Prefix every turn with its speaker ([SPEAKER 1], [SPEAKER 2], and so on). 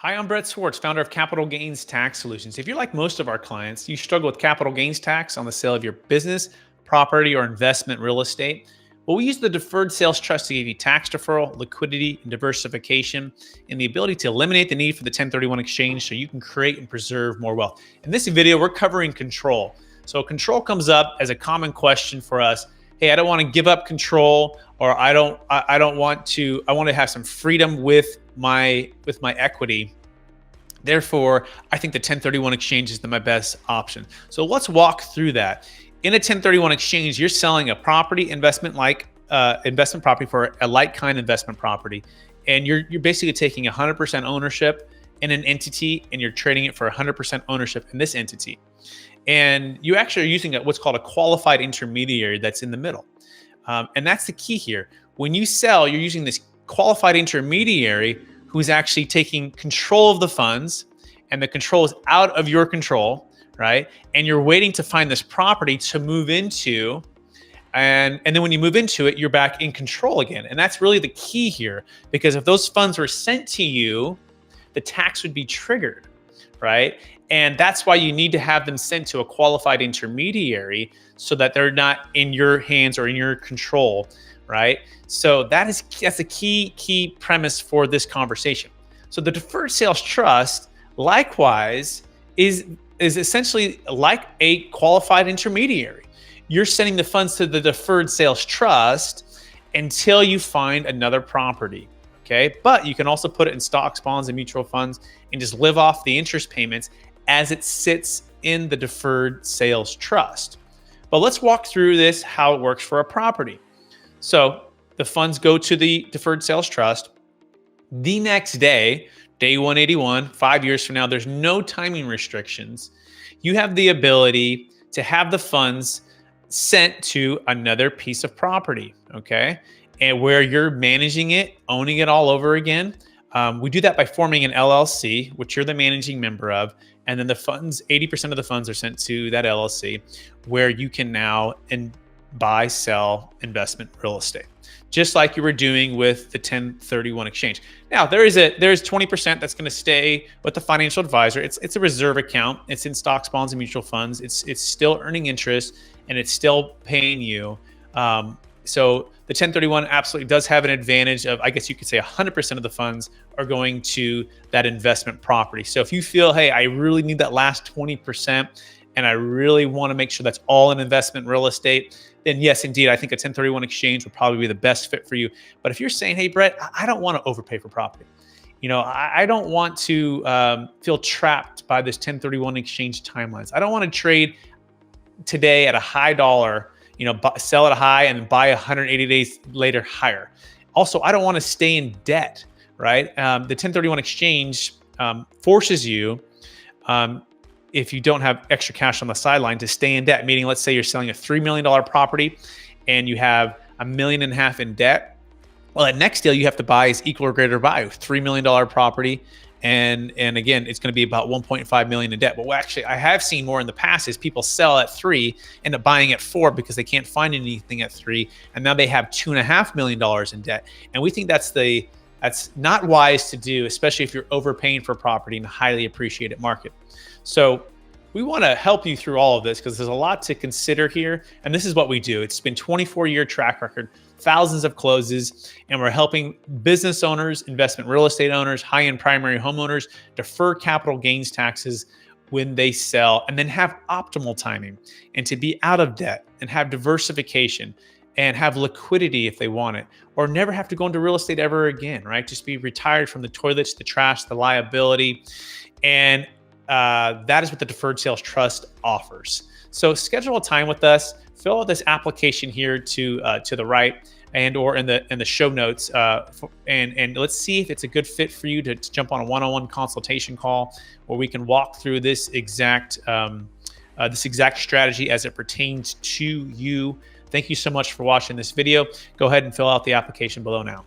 [SPEAKER 1] Hi, I'm Brett Swartz, founder of Capital Gains Tax Solutions. If you're like most of our clients, you struggle with capital gains tax on the sale of your business, property, or investment real estate. Well, we use the Deferred Sales Trust to give you tax deferral, liquidity, and diversification, and the ability to eliminate the need for the 1031 exchange so you can create and preserve more wealth. In this video, we're covering control. So control comes up as a common question for us. Hey, I don't want to give up control, or I want to have some freedom with my equity. Therefore, I think the 1031 exchange is my best option. So let's walk through that. In a 1031 exchange, you're selling a property investment investment property for a like kind investment property, and you're basically taking 100% ownership in an entity, and you're trading it for 100% ownership in this entity. And you actually are using what's called a qualified intermediary that's in the middle. And that's the key here. When you sell, you're using this qualified intermediary who's actually taking control of the funds, and the control is out of your control, right? And you're waiting to find this property to move into. And then when you move into it, you're back in control again. And that's really the key here, because if those funds were sent to you, the tax would be triggered, right? And that's why you need to have them sent to a qualified intermediary so that they're not in your hands or in your control, right? So that's a key premise for this conversation. So the Deferred Sales Trust, likewise, is essentially like a qualified intermediary. You're sending the funds to the Deferred Sales Trust until you find another property. Okay, but you can also put it in stocks, bonds, and mutual funds and just live off the interest payments as it sits in the Deferred Sales Trust. But let's walk through this, how it works for a property. So the funds go to the Deferred Sales Trust. The next day, day 181, 5 years from now, there's no timing restrictions. You have the ability to have the funds sent to another piece of property, okay? And where you're managing it, owning it all over again. We do that by forming an LLC, which you're the managing member of. And then the funds, 80% of the funds are sent to that LLC, where you can now buy, sell investment real estate, just like you were doing with the 1031 exchange. Now, there's 20% that's going to stay with the financial advisor. It's a reserve account. It's in stocks, bonds, and mutual funds. It's still earning interest, and it's still paying you. So the 1031 absolutely does have an advantage of, I guess you could say 100% of the funds are going to that investment property. So if you feel, hey, I really need that last 20% and I really want to make sure that's all in investment real estate, then yes, indeed, I think a 1031 exchange would probably be the best fit for you. But if you're saying, hey, Brett, I don't want to overpay for property. I don't want to feel trapped by this 1031 exchange timelines. I don't want to trade today at a high dollar, sell at a high and buy 180 days later higher. Also, I don't want to stay in debt, right? The 1031 exchange forces you, if you don't have extra cash on the sideline, to stay in debt. Meaning, let's say you're selling a $3 million property and you have $1.5 million in debt. Well, that next deal you have to buy is equal or greater by $3 million property. And again, it's going to be about 1.5 million in debt. But actually, I have seen more in the past is people sell at 3, end up buying at 4 because they can't find anything at 3, and now they have $2.5 million in debt. And we think that's not wise to do, especially if you're overpaying for property in a highly appreciated market. So we want to help you through all of this because there's a lot to consider here. And this is what we do. It's been 24-year track record, thousands of closes, and we're helping business owners, investment real estate owners, high-end primary homeowners defer capital gains taxes when they sell, and then have optimal timing, and to be out of debt and have diversification and have liquidity if they want it, or never have to go into real estate ever again, right? Just be retired from the toilets, the trash, the liability. And that is what the Deferred Sales Trust offers. So schedule a time with us, fill out this application here to the right, or in the show notes, and let's see if it's a good fit for you to jump on a one-on-one consultation call where we can walk through this exact strategy as it pertains to you. Thank you so much for watching this video. Go ahead and fill out the application below now.